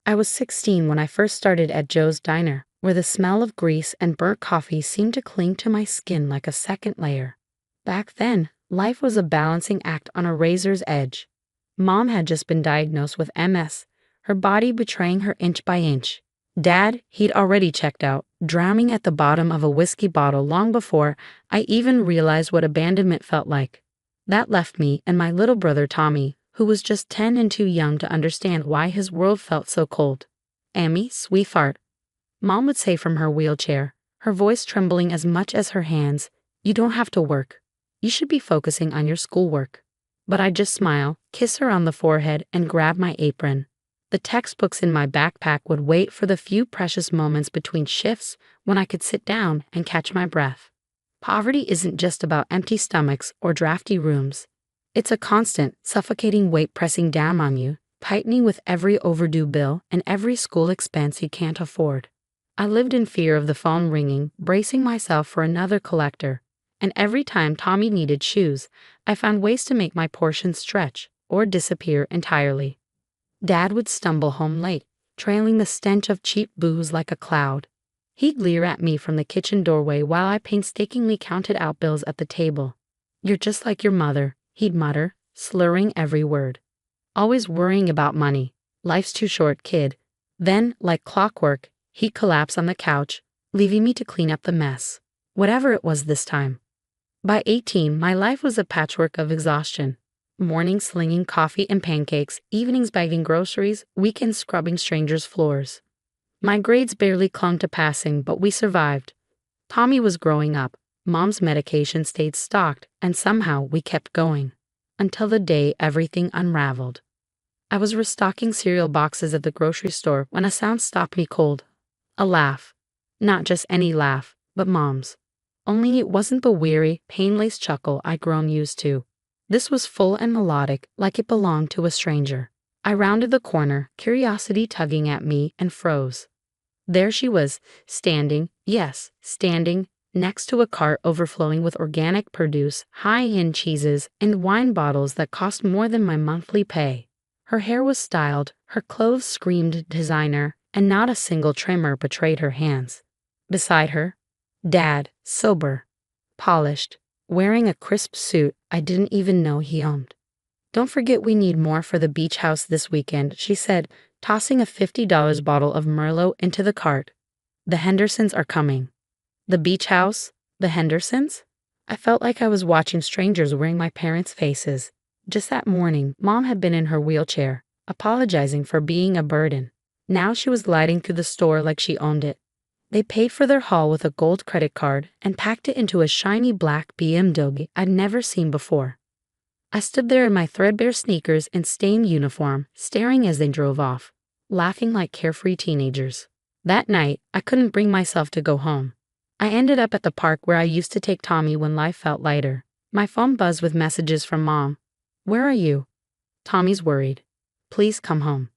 I was 16 when I first started at Joe's Diner, where the smell of grease and burnt coffee seemed to cling to my skin like a second layer. Back then, life was a balancing act on a razor's edge. Mom had just been diagnosed with MS, her body betraying her inch by inch. Dad, he'd already checked out, drowning at the bottom of a whiskey bottle long before I even realized what abandonment felt like. That left me and my little brother Tommy, who was just 10 and too young to understand why his world felt so cold. "Amy, sweetheart," Mom would say from her wheelchair, her voice trembling as much as her hands, "you don't have to work. You should be focusing on your schoolwork." But I'd just smile, kiss her on the forehead, and grab my apron. The textbooks in my backpack would wait for the few precious moments between shifts when I could sit down and catch my breath. Poverty isn't just about empty stomachs or drafty rooms. It's a constant, suffocating weight pressing down on you, tightening with every overdue bill and every school expense you can't afford. I lived in fear of the phone ringing, bracing myself for another collector. And every time Tommy needed shoes, I found ways to make my portion stretch or disappear entirely. Dad would stumble home late, trailing the stench of cheap booze like a cloud. He'd leer at me from the kitchen doorway while I painstakingly counted out bills at the table. "You're just like your mother," he'd mutter, slurring every word. "Always worrying about money. Life's too short, kid." Then, like clockwork, he'd collapse on the couch, leaving me to clean up the mess, whatever it was this time. By 18, my life was a patchwork of exhaustion. Mornings slinging coffee and pancakes, evenings bagging groceries, weekends scrubbing strangers' floors. My grades barely clung to passing, but we survived. Tommy was growing up, Mom's medication stayed stocked, and somehow we kept going. Until the day everything unraveled. I was restocking cereal boxes at the grocery store when a sound stopped me cold. A laugh. Not just any laugh, but Mom's. Only it wasn't the weary, pain-laced chuckle I'd grown used to. This was full and melodic, like it belonged to a stranger. I rounded the corner, curiosity tugging at me, and froze. There she was, standing, yes, standing, next to a cart overflowing with organic produce, high-end cheeses, and wine bottles that cost more than my monthly pay. Her hair was styled, her clothes screamed designer, and not a single tremor betrayed her hands. Beside her, Dad, sober, polished, wearing a crisp suit I didn't even know he owned. "Don't forget we need more for the beach house this weekend," she said, tossing a $50 bottle of Merlot into the cart. "The Hendersons are coming." The beach house? The Hendersons? I felt like I was watching strangers wearing my parents' faces. Just that morning, Mom had been in her wheelchair, apologizing for being a burden. Now she was gliding through the store like she owned it. They paid for their haul with a gold credit card and packed it into a shiny black BMW I'd never seen before. I stood there in my threadbare sneakers and stained uniform, staring as they drove off, laughing like carefree teenagers. That night, I couldn't bring myself to go home. I ended up at the park where I used to take Tommy when life felt lighter. My phone buzzed with messages from Mom. "Where are you?" "Tommy's worried. Please come home."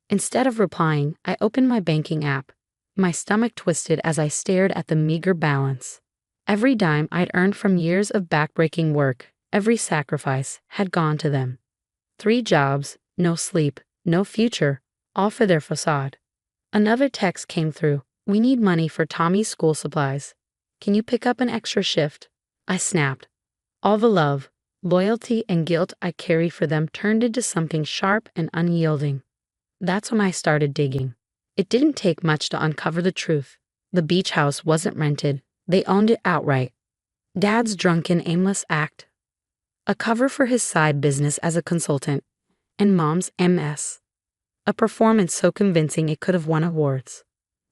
Instead of replying, I opened my banking app. My stomach twisted as I stared at the meager balance. Every dime I'd earned from years of backbreaking work, every sacrifice, had gone to them. 3 jobs, no sleep, no future, all for their facade. Another text came through. "We need money for Tommy's school supplies. Can you pick up an extra shift?" I snapped. All the love, loyalty, and guilt I carried for them turned into something sharp and unyielding. That's when I started digging. It didn't take much to uncover the truth. The beach house wasn't rented. They owned it outright. Dad's drunken, aimless act, a cover for his side business as a consultant, and Mom's MS, a performance so convincing it could have won awards.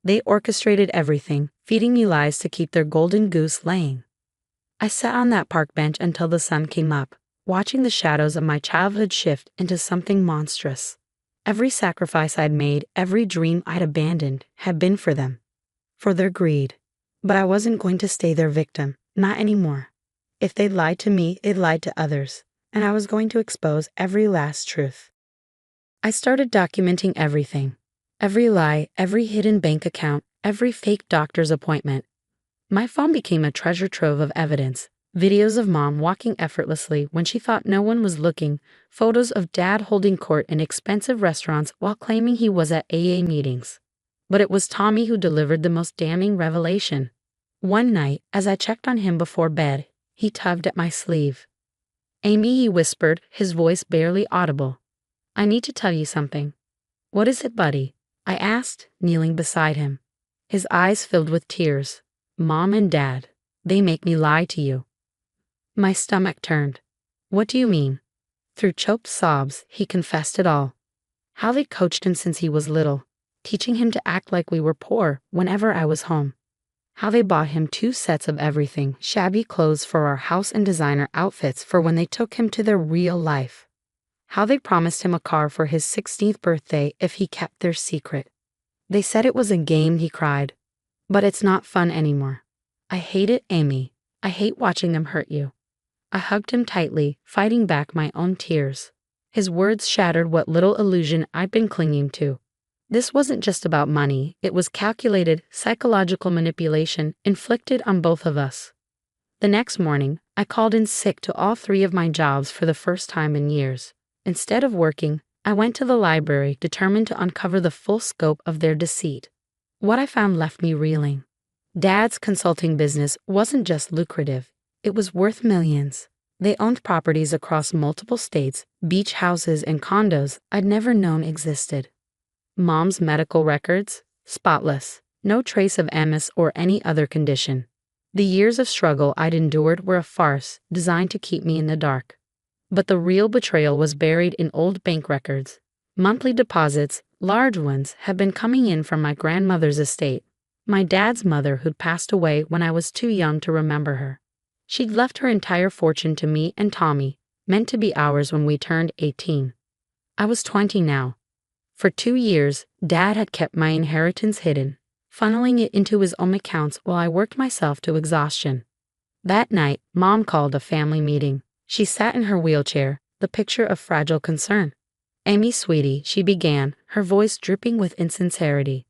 They orchestrated everything, feeding me lies to keep their golden goose laying. I sat on that park bench until the sun came up, watching the shadows of my childhood shift into something monstrous. Every sacrifice I'd made, every dream I'd abandoned, had been for them, for their greed. But I wasn't going to stay their victim, not anymore. If they'd lied to me, they'd lied to others, and I was going to expose every last truth. I started documenting everything. Every lie, every hidden bank account, every fake doctor's appointment. My phone became a treasure trove of evidence, Videos of mom walking effortlessly when she thought no one was looking, photos of dad holding court in expensive restaurants while claiming he was at AA meetings. But it was Tommy who delivered the most damning revelation. One night, as I checked on him before bed, he tugged at my sleeve. "Amy," he whispered, his voice barely audible. "I need to tell you something." "What is it, buddy?" I asked, kneeling beside him. His eyes filled with tears. "Mom and Dad, they make me lie to you." My stomach turned. "What do you mean?" Through choked sobs, he confessed it all. How they coached him since he was little, teaching him to act like we were poor whenever I was home. How they bought him 2 sets of everything, shabby clothes for our house and designer outfits for when they took him to their real life. How they promised him a car for his 16th birthday if he kept their secret. They said it was a game, he cried. "But it's not fun anymore. I hate it, Amy. I hate watching them hurt you." I hugged him tightly, fighting back my own tears. His words shattered what little illusion I'd been clinging to. This wasn't just about money, it was calculated, psychological manipulation inflicted on both of us. The next morning, I called in sick to all 3 of my jobs for the first time in years. Instead of working, I went to the library determined to uncover the full scope of their deceit. What I found left me reeling. Dad's consulting business wasn't just lucrative, it was worth millions. They owned properties across multiple states, beach houses and condos I'd never known existed. Mom's medical records? Spotless. No trace of MS or any other condition. The years of struggle I'd endured were a farce designed to keep me in the dark. But the real betrayal was buried in old bank records. Monthly deposits, large ones, had been coming in from my grandmother's estate. My dad's mother, who'd passed away when I was too young to remember her. She'd left her entire fortune to me and Tommy, meant to be ours when we turned 18. I was 20 now. For 2 years, Dad had kept my inheritance hidden, funneling it into his own accounts while I worked myself to exhaustion. That night, Mom called a family meeting. She sat in her wheelchair, the picture of fragile concern. "Amy, sweetie," she began, her voice dripping with insincerity.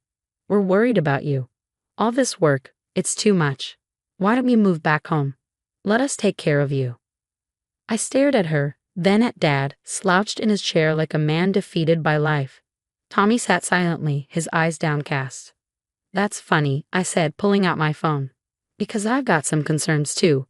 "We're worried about you. All this work, it's too much. Why don't you move back home? Let us take care of you." I stared at her, then at Dad, slouched in his chair like a man defeated by life. Tommy sat silently, his eyes downcast. "That's funny," I said, pulling out my phone. "Because I've got some concerns too."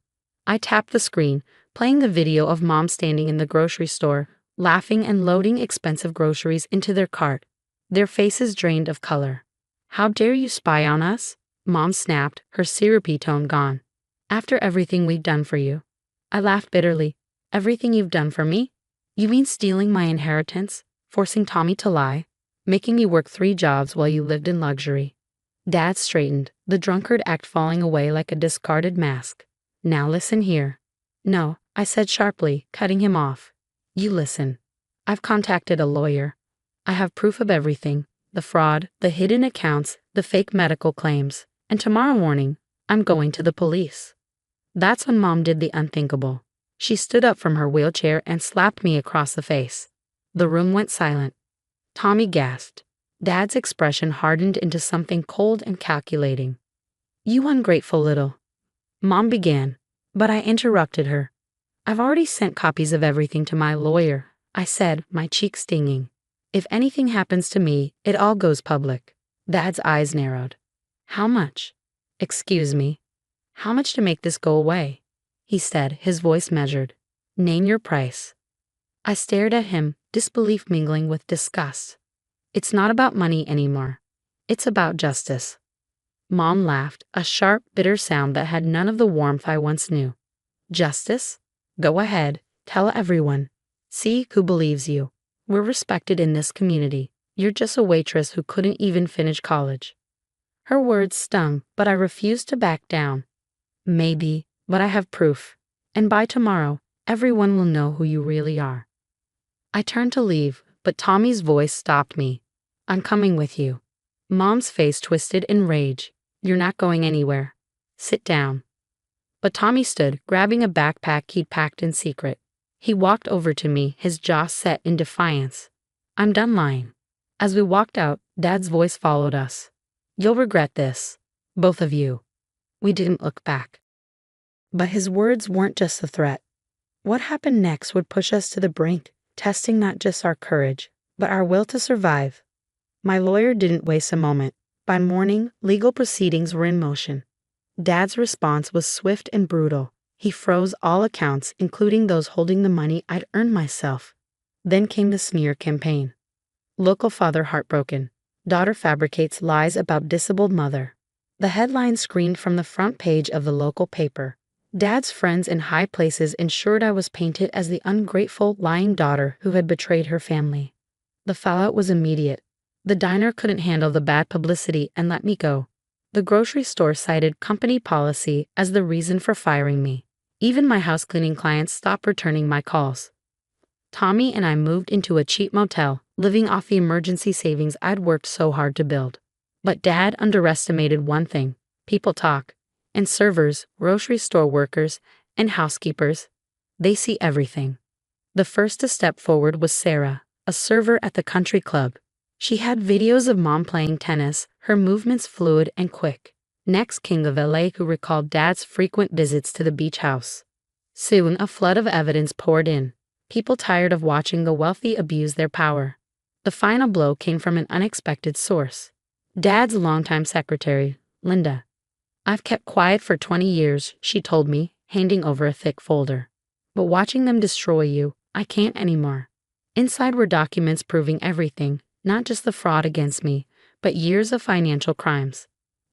I tapped the screen, playing the video of Mom standing in the grocery store, laughing and loading expensive groceries into their cart, their faces drained of color. "How dare you spy on us?" Mom snapped, her syrupy tone gone. "After everything we've done for you." I laughed bitterly. "Everything you've done for me? You mean stealing my inheritance, forcing Tommy to lie, making me work 3 jobs while you lived in luxury?" Dad straightened, the drunkard act falling away like a discarded mask. "Now listen here." "No," I said sharply, cutting him off. "You listen. I've contacted a lawyer. I have proof of everything, the fraud, the hidden accounts, the fake medical claims, and tomorrow morning, I'm going to the police." That's when Mom did the unthinkable. She stood up from her wheelchair and slapped me across the face. The room went silent. Tommy gasped. Dad's expression hardened into something cold and calculating. "You ungrateful little—" Mom began, but I interrupted her. "I've already sent copies of everything to my lawyer," I said, my cheek stinging. "If anything happens to me, it all goes public." Dad's eyes narrowed. "How much?" "Excuse me. How much to make this go away?" he said, his voice measured. "Name your price." I stared at him, disbelief mingling with disgust. "It's not about money anymore. It's about justice." Mom laughed, a sharp, bitter sound that had none of the warmth I once knew. "Justice? Go ahead, tell everyone. See who believes you. We're respected in this community. You're just a waitress who couldn't even finish college." Her words stung, but I refused to back down. "Maybe, but I have proof. And by tomorrow, everyone will know who you really are." I turned to leave, but Tommy's voice stopped me. "I'm coming with you." Mom's face twisted in rage. "You're not going anywhere. Sit down." But Tommy stood, grabbing a backpack he'd packed in secret. He walked over to me, his jaw set in defiance. "I'm done lying." As we walked out, Dad's voice followed us. "You'll regret this. Both of you." We didn't look back. But his words weren't just a threat. What happened next would push us to the brink, testing not just our courage, but our will to survive. My lawyer didn't waste a moment. By morning, legal proceedings were in motion. Dad's response was swift and brutal. He froze all accounts, including those holding the money I'd earned myself. Then came the smear campaign. Local father heartbroken. Daughter fabricates lies about disabled mother. The headline screamed from the front page of the local paper. Dad's friends in high places ensured I was painted as the ungrateful, lying daughter who had betrayed her family. The fallout was immediate. The diner couldn't handle the bad publicity and let me go. The grocery store cited company policy as the reason for firing me. Even my house cleaning clients stopped returning my calls. Tommy and I moved into a cheap motel, living off the emergency savings I'd worked so hard to build. But Dad underestimated one thing: people talk. And servers, grocery store workers, and housekeepers, they see everything. The first to step forward was Sarah, a server at the country club. She had videos of Mom playing tennis, her movements fluid and quick. Next came the valet who recalled Dad's frequent visits to the beach house. Soon a flood of evidence poured in. People tired of watching the wealthy abuse their power. The final blow came from an unexpected source. Dad's longtime secretary, Linda. "I've kept quiet for 20 years, she told me, handing over a thick folder. "But watching them destroy you, I can't anymore." Inside were documents proving everything, not just the fraud against me, but years of financial crimes.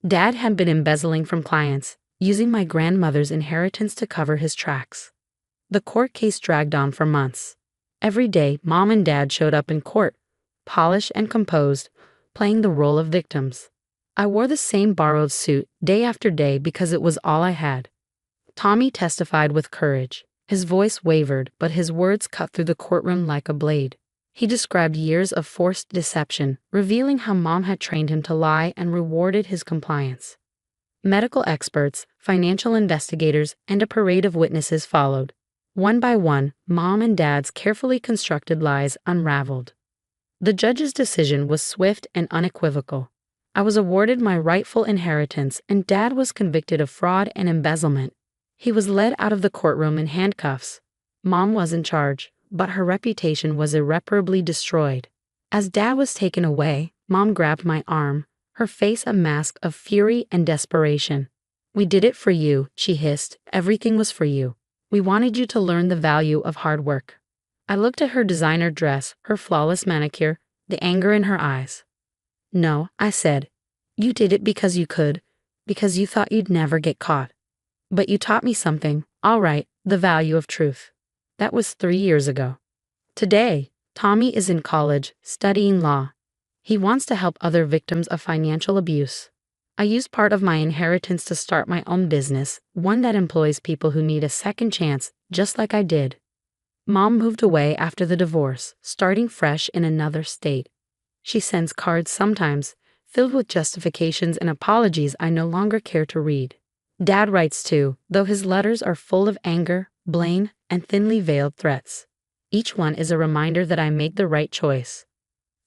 Dad had been embezzling from clients, using my grandmother's inheritance to cover his tracks. The court case dragged on for months. Every day, Mom and Dad showed up in court, polished and composed, playing the role of victims. I wore the same borrowed suit day after day because it was all I had. Tommy testified with courage. His voice wavered, but his words cut through the courtroom like a blade. He described years of forced deception, revealing how Mom had trained him to lie and rewarded his compliance. Medical experts, financial investigators, and a parade of witnesses followed. One by one, Mom and Dad's carefully constructed lies unraveled. The judge's decision was swift and unequivocal. I was awarded my rightful inheritance, and Dad was convicted of fraud and embezzlement. He was led out of the courtroom in handcuffs. Mom was in charge, but her reputation was irreparably destroyed. As Dad was taken away, Mom grabbed my arm, her face a mask of fury and desperation. "We did it for you," she hissed. "Everything was for you. We wanted you to learn the value of hard work." I looked at her designer dress, her flawless manicure, the anger in her eyes. "No," I said. "You did it because you could, because you thought you'd never get caught. But you taught me something, all right, the value of truth." That was 3 years ago. Today, Tommy is in college, studying law. He wants to help other victims of financial abuse. I used part of my inheritance to start my own business, one that employs people who need a second chance, just like I did. Mom moved away after the divorce, starting fresh in another state. She sends cards sometimes, filled with justifications and apologies I no longer care to read. Dad writes too, though his letters are full of anger, blame, and thinly veiled threats. Each one is a reminder that I made the right choice.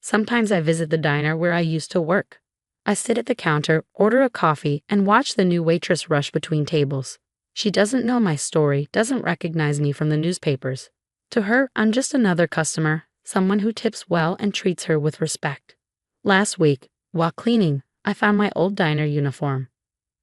Sometimes I visit the diner where I used to work. I sit at the counter, order a coffee, and watch the new waitress rush between tables. She doesn't know my story, doesn't recognize me from the newspapers. To her, I'm just another customer, someone who tips well and treats her with respect. Last week, while cleaning, I found my old diner uniform.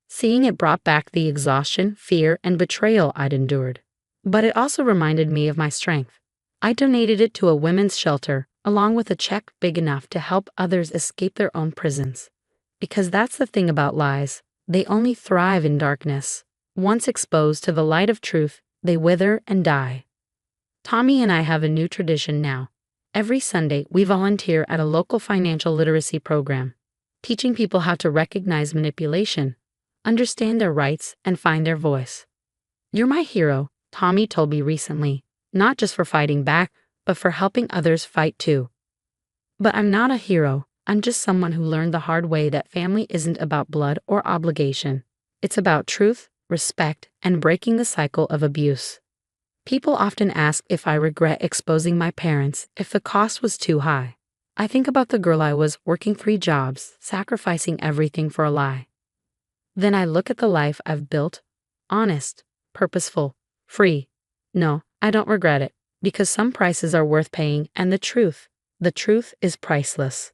Seeing it brought back the exhaustion, fear, and betrayal I'd endured. But it also reminded me of my strength. I donated it to a women's shelter, along with a check big enough to help others escape their own prisons. Because that's the thing about lies, they only thrive in darkness. Once exposed to the light of truth, they wither and die. Tommy and I have a new tradition now. Every Sunday, we volunteer at a local financial literacy program, teaching people how to recognize manipulation, understand their rights, and find their voice. "You're my hero," Tommy told me recently, not just for fighting back, but for helping others fight too. But I'm not a hero. I'm just someone who learned the hard way that family isn't about blood or obligation. It's about truth, respect, and breaking the cycle of abuse. People often ask if I regret exposing my parents, if the cost was too high. I think about the girl I was, working 3 jobs, sacrificing everything for a lie. Then I look at the life I've built, honest, purposeful, free. No, I don't regret it, because some prices are worth paying, and the truth is priceless.